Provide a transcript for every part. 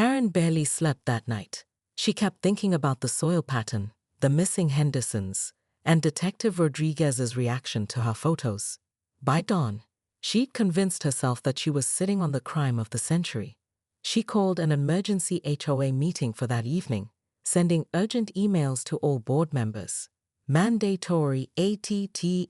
Karen barely slept that night. She kept thinking about the soil pattern, the missing Hendersons, and Detective Rodriguez's reaction to her photos. By dawn, she'd convinced herself that she was sitting on the crime of the century. She called an emergency HOA meeting for that evening, sending urgent emails to all board members. Mandatory attendance.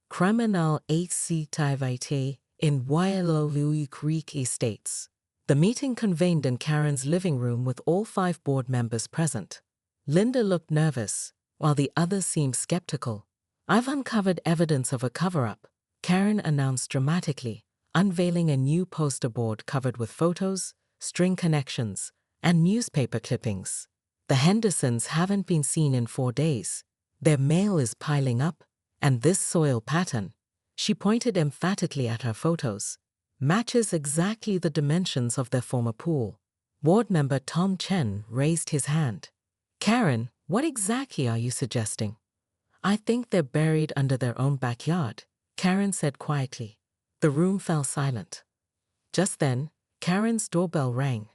Criminal activité in Waialului Creek Estates. The meeting convened in Karen's living room with all 5 board members present. Linda looked nervous, while the others seemed skeptical. "I've uncovered evidence of a cover-up," Karen announced dramatically, unveiling a new poster board covered with photos, string connections, and newspaper clippings. "The Hendersons haven't been seen in 4 days. Their mail is piling up, and this soil pattern," she pointed emphatically at her photos, "matches exactly the dimensions of their former pool." Board member Tom Chen raised his hand. "Karen, what exactly are you suggesting?" "I think they're buried under their own backyard," Karen said quietly. The room fell silent. Just then, Karen's doorbell rang.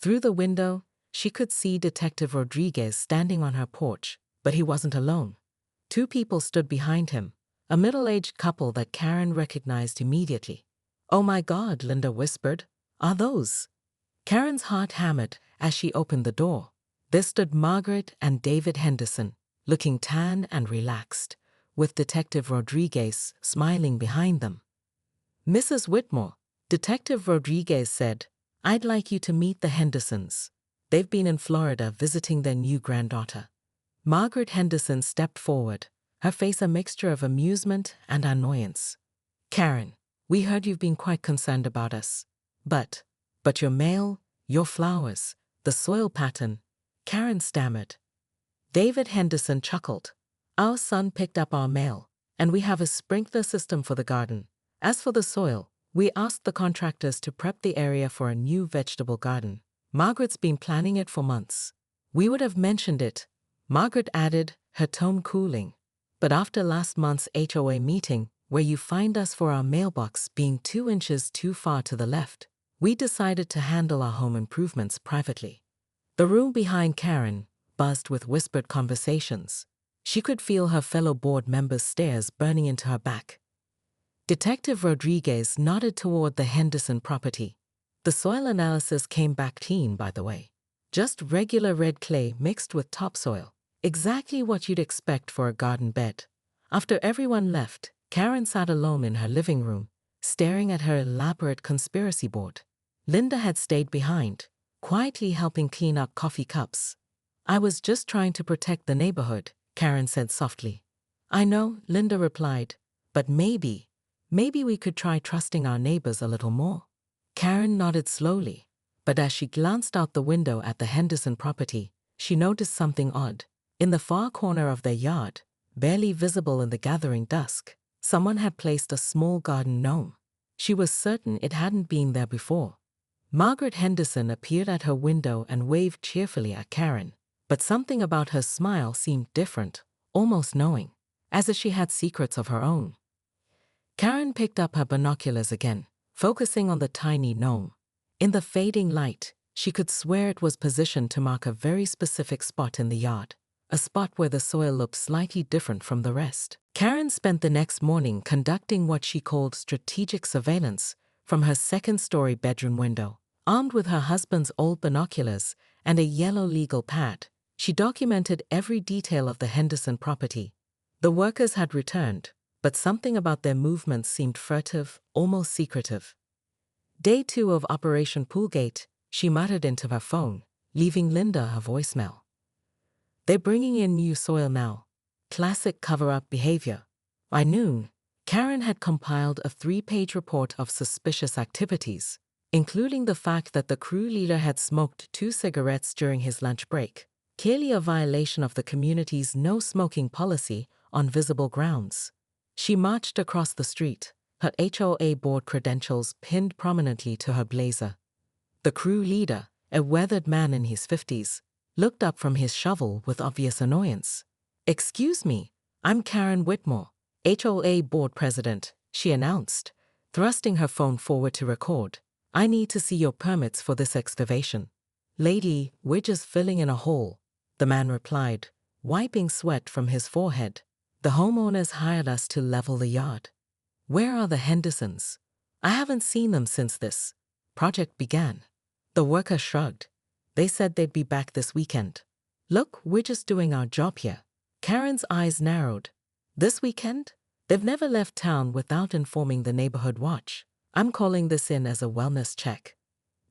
Through the window, she could see Detective Rodriguez standing on her porch, but he wasn't alone. 2 people stood behind him, a middle-aged couple that Karen recognized immediately. "Oh my God," Linda whispered. "Are those?" Karen's heart hammered as she opened the door. There stood Margaret and David Henderson, looking tan and relaxed, with Detective Rodriguez smiling behind them. "Mrs. Whitmore," Detective Rodriguez said, "I'd like you to meet the Hendersons. They've been in Florida visiting their new granddaughter." Margaret Henderson stepped forward, her face a mixture of amusement and annoyance. "Karen, we heard you've been quite concerned about us. But your mail, your flowers, the soil pattern," Karen stammered. David Henderson chuckled. "Our son picked up our mail, and we have a sprinkler system for the garden. As for the soil, we asked the contractors to prep the area for a new vegetable garden. Margaret's been planning it for months. We would have mentioned it," Margaret added, her tone cooling. "But after last month's HOA meeting, where you fined us for our mailbox being 2 inches too far to the left, we decided to handle our home improvements privately." The room behind Karen buzzed with whispered conversations. She could feel her fellow board members' stares burning into her back. Detective Rodriguez nodded toward the Henderson property. "The soil analysis came back clean, by the way. Just regular red clay mixed with topsoil. Exactly what you'd expect for a garden bed." After everyone left, Karen sat alone in her living room, staring at her elaborate conspiracy board. Linda had stayed behind, quietly helping clean up coffee cups. "I was just trying to protect the neighborhood," Karen said softly. "I know," Linda replied, "but maybe we could try trusting our neighbors a little more." Karen nodded slowly, but as she glanced out the window at the Henderson property, she noticed something odd. In the far corner of their yard, barely visible in the gathering dusk, someone had placed a small garden gnome. She was certain it hadn't been there before. Margaret Henderson appeared at her window and waved cheerfully at Karen, but something about her smile seemed different, almost knowing, as if she had secrets of her own. Karen picked up her binoculars again, focusing on the tiny gnome. In the fading light, she could swear it was positioned to mark a very specific spot in the yard, a spot where the soil looked slightly different from the rest. Karen spent the next morning conducting what she called strategic surveillance from her second-story bedroom window. Armed with her husband's old binoculars and a yellow legal pad, she documented every detail of the Henderson property. The workers had returned, but something about their movements seemed furtive, almost secretive. Day 2 of Operation Poolgate, she muttered into her phone, leaving Linda a voicemail. "They're bringing in new soil now. Classic cover-up behavior." By noon, Karen had compiled a 3-page report of suspicious activities, including the fact that the crew leader had smoked 2 cigarettes during his lunch break, clearly a violation of the community's no-smoking policy on visible grounds. She marched across the street, her HOA board credentials pinned prominently to her blazer. The crew leader, a weathered man in his 50s, looked up from his shovel with obvious annoyance. "Excuse me, I'm Karen Whitmore, HOA board president," she announced, thrusting her phone forward to record. I need to see your permits for this excavation. Lady, we're just filling in a hole, the man replied, wiping sweat from his forehead. The homeowners hired us to level the yard. Where are the Hendersons? I haven't seen them since this project began. The worker shrugged. They said they'd be back this weekend. Look, we're just doing our job here. Karen's eyes narrowed. This weekend? They've never left town without informing the neighborhood watch. I'm calling this in as a wellness check.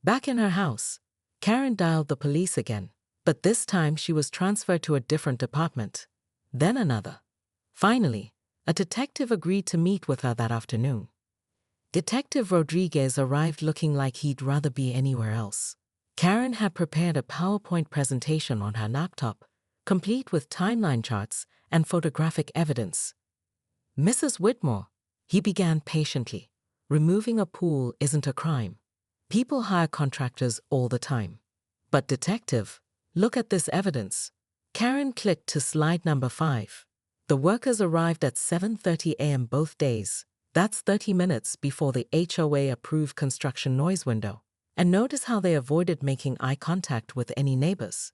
Back in her house, Karen dialed the police again, but this time she was transferred to a different department. Then another. Finally, a detective agreed to meet with her that afternoon. Detective Rodriguez arrived looking like he'd rather be anywhere else. Karen had prepared a PowerPoint presentation on her laptop, complete with timeline charts and photographic evidence. Mrs. Whitmore, he began patiently. Removing a pool isn't a crime. People hire contractors all the time. But detective, look at this evidence. Karen clicked to slide number 5. The workers arrived at 7:30 a.m. both days. That's 30 minutes before the HOA-approved construction noise window. And notice how they avoided making eye contact with any neighbors.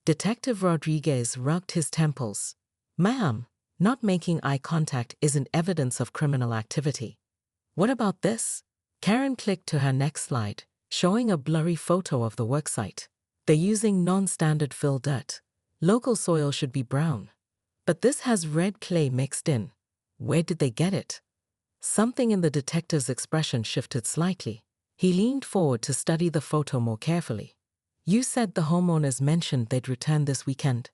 Detective Rodriguez rubbed his temples. Ma'am, not making eye contact isn't evidence of criminal activity. What about this? Karen clicked to her next slide, showing a blurry photo of the worksite. They're using non-standard fill dirt. Local soil should be brown. But this has red clay mixed in. Where did they get it? Something in the detective's expression shifted slightly. He leaned forward to study the photo more carefully. You said the homeowners mentioned they'd return this weekend.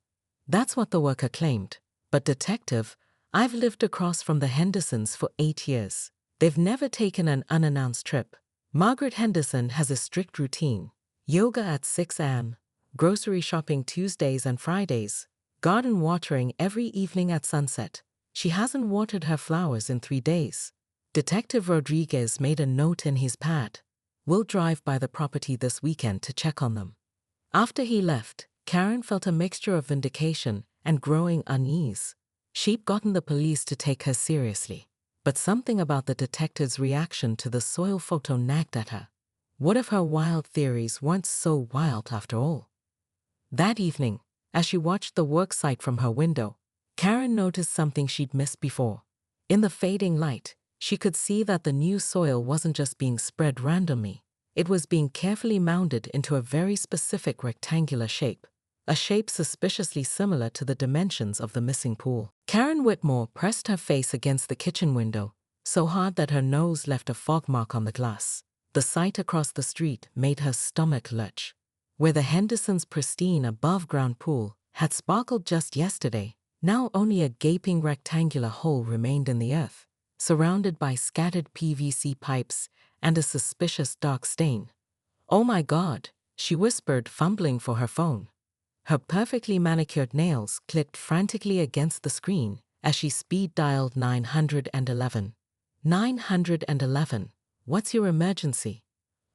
That's what the worker claimed. But detective, I've lived across from the Hendersons for 8 years. They've never taken an unannounced trip. Margaret Henderson has a strict routine. Yoga at 6 a.m., grocery shopping Tuesdays and Fridays, garden watering every evening at sunset. She hasn't watered her flowers in 3 days. Detective Rodriguez made a note in his pad. We'll drive by the property this weekend to check on them. After he left, Karen felt a mixture of vindication and growing unease. She'd gotten the police to take her seriously. But something about the detective's reaction to the soil photo nagged at her. What if her wild theories weren't so wild after all? That evening, as she watched the worksite from her window, Karen noticed something she'd missed before. In the fading light, she could see that the new soil wasn't just being spread randomly. It was being carefully mounded into a very specific rectangular shape, a shape suspiciously similar to the dimensions of the missing pool. Karen Whitmore pressed her face against the kitchen window, so hard that her nose left a fog mark on the glass. The sight across the street made her stomach lurch. Where the Hendersons' pristine above-ground pool had sparkled just yesterday, now only a gaping rectangular hole remained in the earth, surrounded by scattered PVC pipes and a suspicious dark stain. Oh my God, she whispered, fumbling for her phone. Her perfectly manicured nails clicked frantically against the screen as she speed-dialed 911. 911, what's your emergency?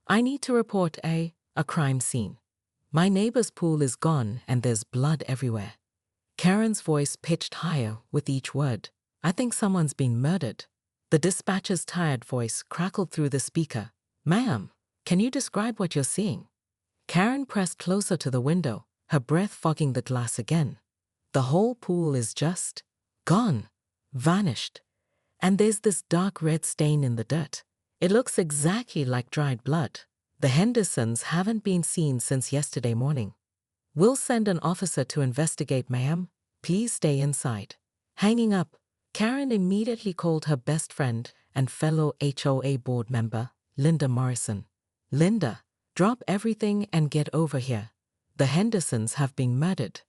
I need to report a crime scene. My neighbor's pool is gone and there's blood everywhere. Karen's voice pitched higher with each word. I think someone's been murdered. The dispatcher's tired voice crackled through the speaker. Ma'am, can you describe what you're seeing? Karen pressed closer to the window, her breath fogging the glass again. The whole pool is just gone, vanished. And there's this dark red stain in the dirt. It looks exactly like dried blood. The Hendersons haven't been seen since yesterday morning. We'll send an officer to investigate, ma'am. Please stay inside. Hanging up, Karen immediately called her best friend and fellow HOA board member, Linda Morrison. Linda, drop everything and get over here. The Hendersons have been murdered.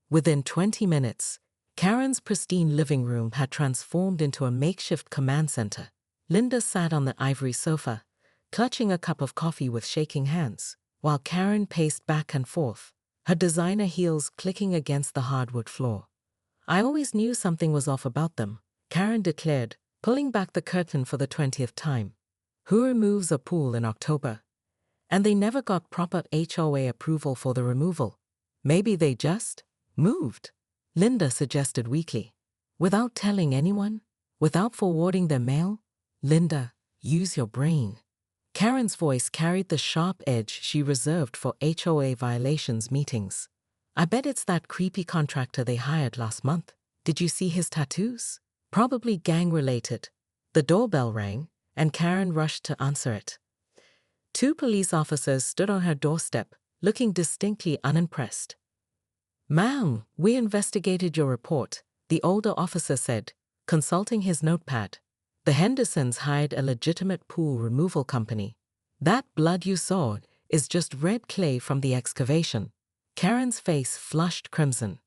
Within 20 minutes, Karen's pristine living room had transformed into a makeshift command center. Linda sat on the ivory sofa, clutching a cup of coffee with shaking hands, while Karen paced back and forth, her designer heels clicking against the hardwood floor. I always knew something was off about them, Karen declared, pulling back the curtain for the 20th time. Who removes a pool in October? And they never got proper HOA approval for the removal. Maybe they just moved, Linda suggested weakly. Without telling anyone? Without forwarding their mail? Linda, use your brain. Karen's voice carried the sharp edge she reserved for HOA violations meetings. I bet it's that creepy contractor they hired last month. Did you see his tattoos? Probably gang-related. The doorbell rang, and Karen rushed to answer it. 2 police officers stood on her doorstep, looking distinctly unimpressed. "Ma'am, we investigated your report," the older officer said, consulting his notepad. "The Hendersons hired a legitimate pool removal company. That blood you saw is just red clay from the excavation." Karen's face flushed crimson.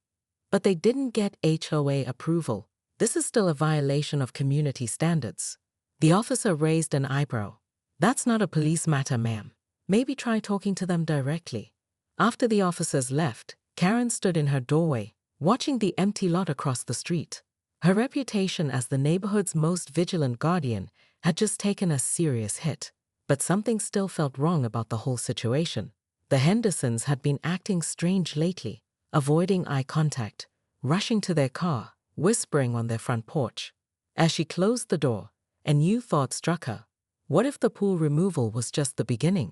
"But they didn't get HOA approval. This is still a violation of community standards." The officer raised an eyebrow. "That's not a police matter, ma'am. Maybe try talking to them directly." After the officers left, Karen stood in her doorway, watching the empty lot across the street. Her reputation as the neighborhood's most vigilant guardian had just taken a serious hit. But something still felt wrong about the whole situation. The Hendersons had been acting strange lately, avoiding eye contact, rushing to their car, whispering on their front porch. As she closed the door, a new thought struck her. What if the pool removal was just the beginning?